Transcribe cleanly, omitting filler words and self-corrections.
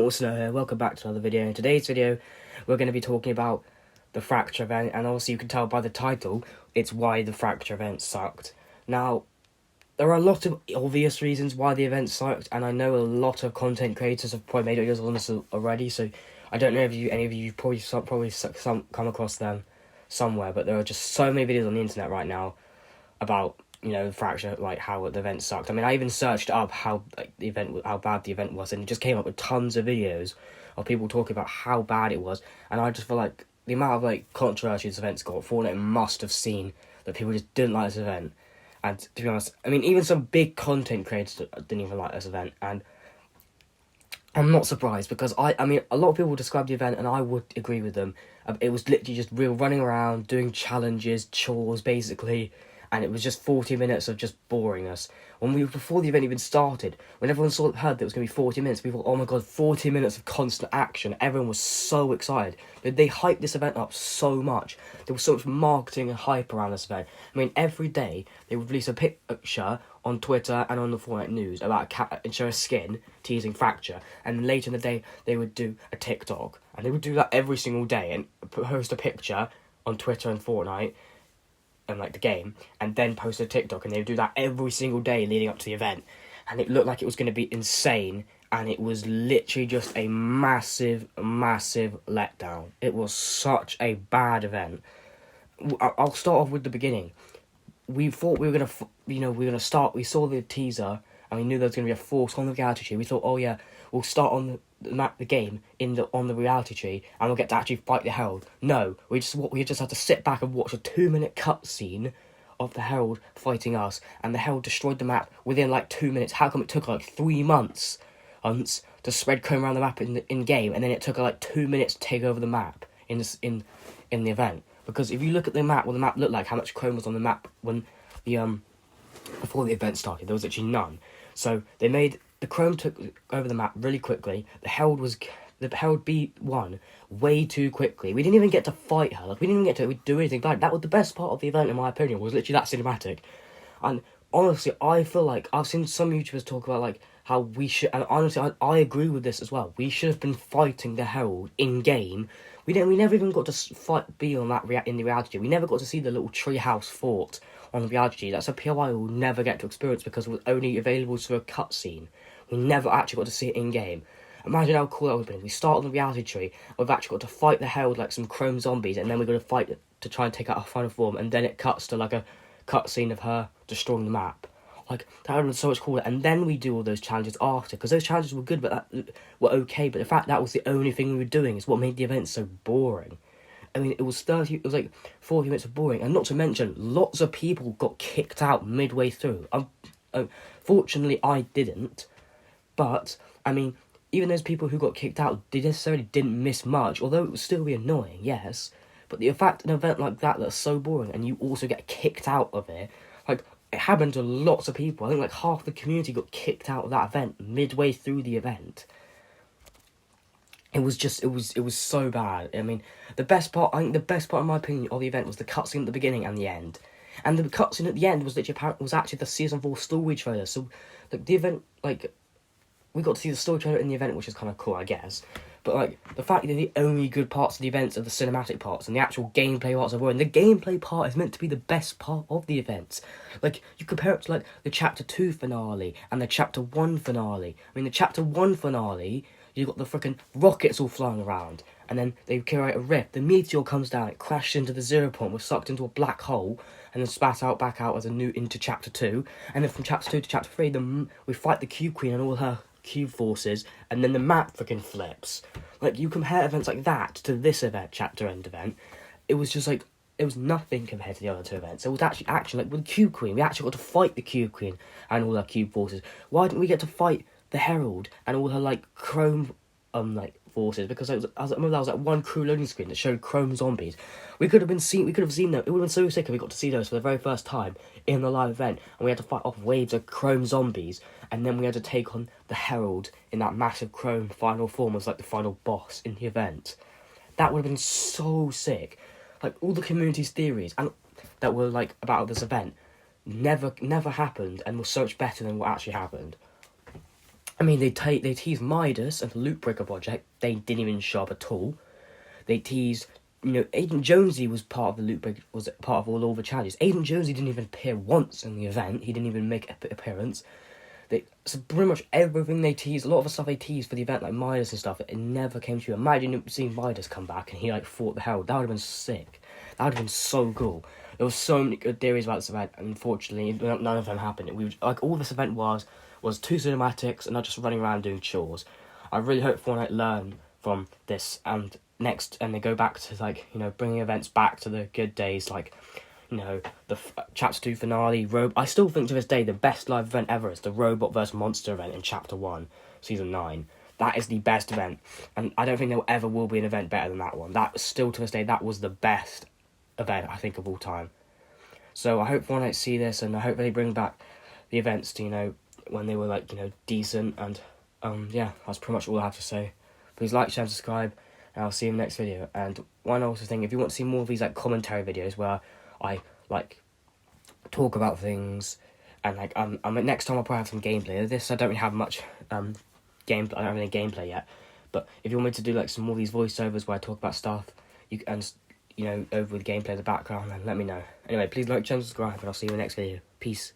Little Snow here, welcome back to another video. In today's video, we're going to be talking about the Fracture event, and also you can tell by the title, it's why the Fracture event sucked. Now, there are a lot of obvious reasons why the event sucked, and I know a lot of content creators have probably made videos on this already, so I don't know if any of you probably come across them somewhere, but there are just so many videos on the internet right now about Fracture, like how the event sucked. I mean, I even searched up how bad the event was, and it just came up with tons of videos of people talking about how bad it was. And I just feel like the amount of controversy this event's got, Fortnite must have seen that people just didn't like this event. And to be honest, I mean, even some big content creators didn't even like this event, and I'm not surprised because I mean, a lot of people describe the event, and I would agree with them. It was literally just real running around, doing challenges, chores, basically. And it was just 40 minutes of just boringness. Before the event even started, when everyone heard that it was going to be 40 minutes, people thought, oh my god, 40 minutes of constant action. Everyone was so excited. They hyped this event up so much. There was so much marketing and hype around this event. I mean, every day they would release a picture on Twitter and on the Fortnite news about a cat and show a skin teasing Fracture. And later in the day, they would do a TikTok. And they would do that every single day and post a picture on Twitter and Fortnite and the game, and then post a TikTok, and they would do that every single day leading up to the event, and it looked like it was going to be insane, and it was literally just a massive letdown. It was such a bad event. I'll start off with the beginning. We thought we were going to start, we saw the teaser, and we knew there was going to be a force on the reality tree. We thought, oh yeah, we'll start on the game on the reality tree, and we'll get to actually fight the Herald. No, we just had to sit back and watch a 2-minute cutscene of the Herald fighting us, and the Herald destroyed the map within 2 minutes. How come it took 3 months to spread chrome around the map in game, and then it took 2 minutes to take over the map in the event? Because if you look at the map, what the map looked like, how much chrome was on the map when before the event started, there was actually none. So the chrome took over the map really quickly. The Herald B1 way too quickly. We didn't even get to fight her. We didn't even get to do anything bad. That was the best part of the event, in my opinion, was literally that cinematic. And honestly, I feel like I've seen some YouTubers talk about how we should, and honestly, I agree with this as well. We should have been fighting the Herald in game. We never even got to be on that in the reality. We never got to see the little treehouse fort on the reality. That's a POI we'll never get to experience because it was only available through a cutscene. We never actually got to see it in game. Imagine how cool that would have been. We start on the reality tree, we've actually got to fight the Herald like some chrome zombies, and then we're going to fight to try and take out her final form, and then it cuts to a cutscene of her destroying the map. That would have been so much cooler. And then we do all those challenges after, because those challenges were good, but were okay. But the fact that was the only thing we were doing is what made the event so boring. I mean, it was 40 minutes of boring, and not to mention, lots of people got kicked out midway through. Fortunately, I didn't, but, I mean, even those people who got kicked out, they necessarily didn't miss much, although it would still be annoying, yes, but the fact an event like that's so boring, and you also get kicked out of it, it happened to lots of people. I think half the community got kicked out of that event midway through the event. It was so bad. I mean, the best part, in my opinion, of the event was the cutscene at the beginning and the end. And the cutscene at the end was actually the Season 4 story trailer. So, the event, we got to see the story trailer in the event, which is kind of cool, I guess. But, the fact that the only good parts of the events are the cinematic parts, and the actual gameplay parts are boring. The gameplay part is meant to be the best part of the events. You compare it to, the Chapter 2 finale and the Chapter 1 finale. I mean, the Chapter 1 finale, you got the freaking rockets all flying around, and then they create a rift. The meteor comes down, it crashes into the 0 point, was sucked into a black hole, and then spat back out into Chapter 2. And then from Chapter 2 to Chapter 3, we fight the Cube Queen and all her cube forces, and then the map freaking flips. You compare events like that to this event, Chapter End event, it was just it was nothing compared to the other two events. It was actually action. With the Cube Queen, we actually got to fight the Cube Queen and all her cube forces. Why didn't we get to fight the Herald and all her chrome forces? Because I remember that was one crew loading screen that showed chrome zombies. We could have seen them. It would have been so sick if we got to see those for the very first time in the live event, and we had to fight off waves of chrome zombies, and then we had to take on the Herald in that massive chrome final form as the final boss in the event. That would have been so sick. All the community's theories and that were about this event never happened, and were so much better than what actually happened. I mean, they teased Midas and the Loot Breaker project. They didn't even show up at all. They teased, Agent Jonesy was part of the Loot Breaker, was part of all the challenges. Agent Jonesy didn't even appear once in the event. He didn't even make an appearance. So pretty much everything they teased, a lot of the stuff they teased for the event, like Midas and stuff, it never came to you. Imagine seeing Midas come back and he fought the Herald. That would have been sick. That would have been so cool. There were so many good theories about this event, and unfortunately, none of them happened. All this event was 2 cinematics and not just running around doing chores. I really hope Fortnite learn from this and they go back to bringing events back to the good days, the Chapter 2 finale. I still think to this day the best live event ever is the Robot vs Monster event in Chapter 1, Season 9. That is the best event, and I don't think there ever will be an event better than that one. That still to this day, that was the best event I think of all time. So I hope Fortnite see this, and I hope they bring back the events to, when they were decent, and that's pretty much all I have to say. Please like, share, and subscribe, and I'll see you in the next video. And one also thing, if you want to see more of these commentary videos where I talk about things, and next time I'll probably have some gameplay. This I don't really have much gameplay. I don't have any gameplay yet, but if you want me to do some more of these voiceovers where I talk about stuff, over with gameplay in the background, then let me know. Anyway, please like, channel, subscribe, and I'll see you in the next video. Peace.